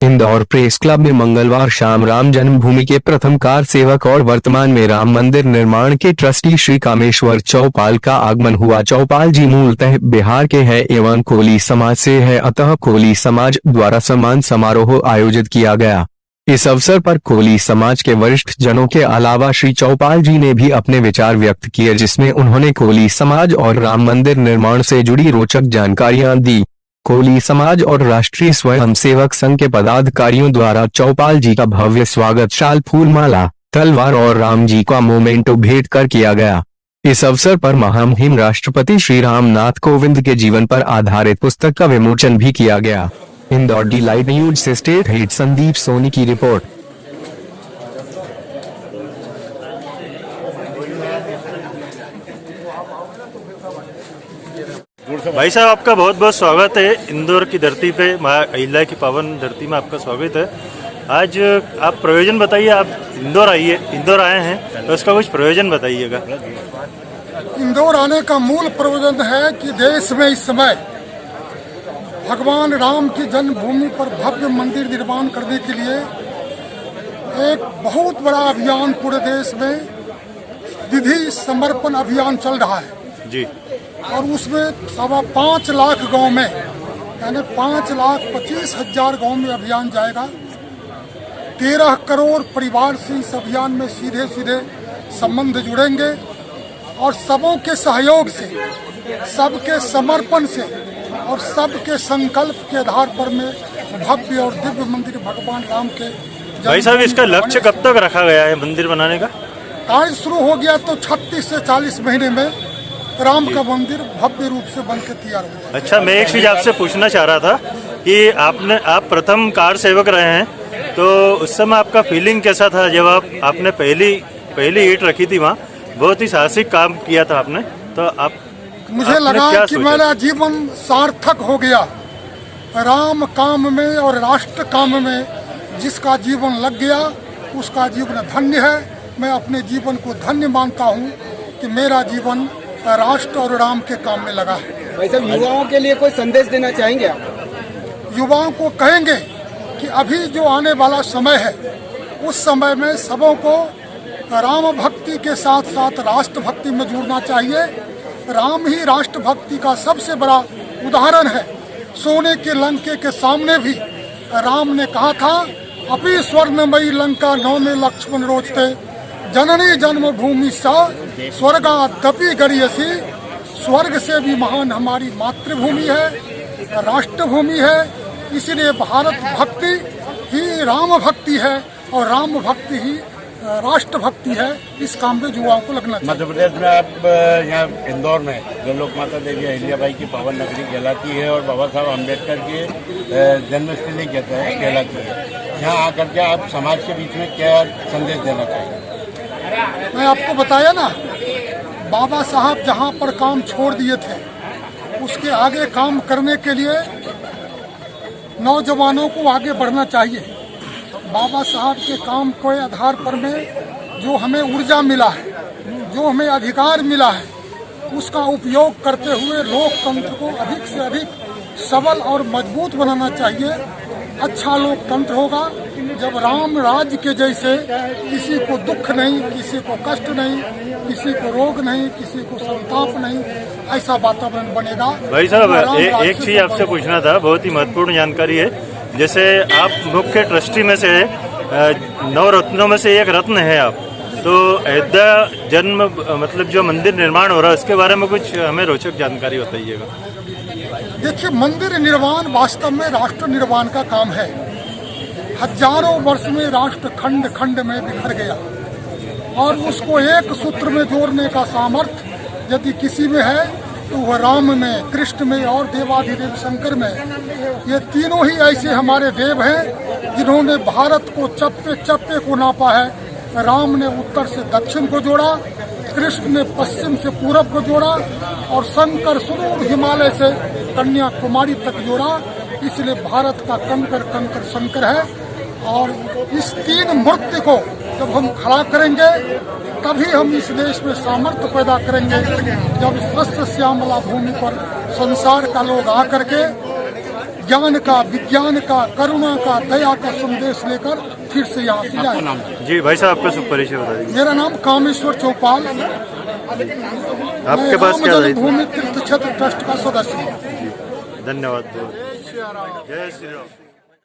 Indore press club में मंगलवार शाम राम जन्मभूमि के प्रथम कार सेवक और वर्तमान में राम मंदिर निर्माण के ट्रस्टी श्री कामेश्वर चौपाल का आगमन हुआ। चौपाल जी मूलतः बिहार के हैं एवं कोली समाज से है, अतः कोली समाज द्वारा सम्मान समारोह आयोजित किया गया। इस अवसर पर कोली समाज के वरिष्ठ जनों के अलावा श्री चौपाल जी ने भी अपने विचार व्यक्त किए, जिसमें उन्होंने कोली समाज और राम मंदिर निर्माण से जुड़ी रोचक जानकारियां दी। कोली समाज और राष्ट्रीय स्वयंसेवक संघ के पदाधिकारियों द्वारा चौपाल जी का भव्य स्वागत शाल, फूलमाला, तलवार और राम जी का मोमेंटो भेंट कर किया गया। इस अवसर पर महामहिम राष्ट्रपति श्री रामनाथ कोविंद के जीवन पर आधारित पुस्तक का विमोचन भी किया गया। इंदौर डिलाइट न्यूज से स्टेट हेड संदीप सोनी की रिपोर्ट। भाई साहब, आपका बहुत बहुत स्वागत है इंदौर की धरती पे, माँ अहिल्या की पावन धरती में आपका स्वागत है। आज आप प्रयोजन बताइए, आप इंदौर आए हैं तो उसका कुछ प्रयोजन बताइएगा। इंदौर आने का मूल प्रयोजन है कि देश में इस समय भगवान राम की जन्मभूमि पर भव्य मंदिर निर्माण करने के लिए एक बहुत बड़ा अभियान पूरे देश में विधि समर्पण अभियान चल रहा है जी। और उसमें 5.25 लाख गांव में, यानी 5,25,000 गांव में अभियान जाएगा। 13 करोड़ परिवार से इस अभियान में सीधे सीधे संबंध जुड़ेंगे और सबों के सहयोग से, सबके समर्पण से और सबके संकल्प के आधार पर में भव्य और दिव्य मंदिर भगवान राम के। भाई साहब, इसका लक्ष्य कब तक रखा गया है मंदिर बनाने का? कार्य शुरू हो गया तो 36 से 40 महीने में राम का मंदिर भव्य रूप से बनकर तैयार हो गया। अच्छा, मैं एक चीज आपसे पूछना चाह रहा था कि आप प्रथम कार सेवक रहे हैं, तो उस समय आपका फीलिंग कैसा था जब आपने पहली ईंट रखी थी वहाँ? बहुत ही साहसिक काम किया था आपने, तो मुझे लगा कि मेरा जीवन सार्थक हो गया। राम काम में और राष्ट्र काम में जिसका जीवन लग गया उसका जीवन धन्य है। मैं अपने जीवन को धन्य मानता हूँ कि मेरा जीवन राष्ट्र और राम के काम में लगा है। भाई साहब, युवाओं के लिए कोई संदेश देना चाहेंगे आप? युवाओं को कहेंगे कि अभी जो आने वाला समय है उस समय में सबों को राम भक्ति के साथ साथ राष्ट्र भक्ति में जुड़ना चाहिए। राम ही राष्ट्र भक्ति का सबसे बड़ा उदाहरण है। सोने के लंके के सामने भी राम ने कहा था, अपि स्वर्णमयी लंका नौमे लक्ष्मण रोचते, जननी जन्मभूमि सा स्वर्गादपि गरीयसी। स्वर्ग से भी महान हमारी मातृभूमि है, राष्ट्रभूमि है। इसलिए भारत भक्ति ही राम भक्ति है और राम भक्ति ही राष्ट्र भक्ति है। इस काम में युवाओं को लगना चाहिए। मध्य प्रदेश में आप यहाँ इंदौर में जो लोक माता देवी अहिल्याबाई की पावन नगरी कहलाती है और बाबा साहब अम्बेडकर की जन्मस्थली कहलाती है, यहाँ आकर के आप समाज के बीच में क्या संदेश देना चाहिए? मैं आपको बताया ना, बाबा साहब जहाँ पर काम छोड़ दिए थे उसके आगे काम करने के लिए नौजवानों को आगे बढ़ना चाहिए। बाबा साहब के काम के आधार पर में जो हमें ऊर्जा मिला है, जो हमें अधिकार मिला है, उसका उपयोग करते हुए लोकतंत्र को अधिक से अधिक सबल और मजबूत बनाना चाहिए। अच्छा लोकतंत्र होगा जब राम राज्य के जैसे किसी को दुख नहीं, किसी को कष्ट नहीं, किसी को रोग नहीं, किसी को संताप नहीं, ऐसा वातावरण बनेगा। भाई साहब, एक चीज आपसे पूछना था, बहुत ही महत्वपूर्ण जानकारी है। जैसे आप मुख्य ट्रस्टी में से 9 रत्नों में से एक रत्न है आप, तो अयोध्या जन्म मतलब जो मंदिर निर्माण हो रहा है उसके बारे में कुछ हमें रोचक जानकारी बताइएगा। देखिए, मंदिर निर्माण वास्तव में राष्ट्र निर्माण का काम है। हजारों वर्ष में राष्ट्र खंड खंड में बिखर गया और उसको एक सूत्र में जोड़ने का सामर्थ्य यदि किसी में है तो वह राम में, कृष्ण में और देवाधिदेव शंकर में। ये तीनों ही ऐसे हमारे देव हैं जिन्होंने भारत को चप्पे चप्पे को नापा है। राम ने उत्तर से दक्षिण को जोड़ा, कृष्ण ने पश्चिम से पूरब को जोड़ा और शंकर सुदूर हिमालय से कन्याकुमारी तक जोड़ा। इसलिए भारत का कंकर कंकर शंकर है। और इस 3 मूर्ति को जब हम खड़ा करेंगे तभी हम इस देश में सामर्थ्य पैदा करेंगे। जब स्वस्थ श्यामला भूमि पर संसार का लोग आकर के ज्ञान का, विज्ञान का, करुणा का, दया का संदेश लेकर फिर से यहाँ से आपका आए। नाम जी भाई साहब, आपका शुभ परिचय बता दीजिए। मेरा नाम कामेश्वर चौपाल, आपके पास क्या दायित्व? भूमि तीर्थ क्षेत्र ट्रस्ट का सदस्य हूँ। धन्यवाद। जय श्री राम।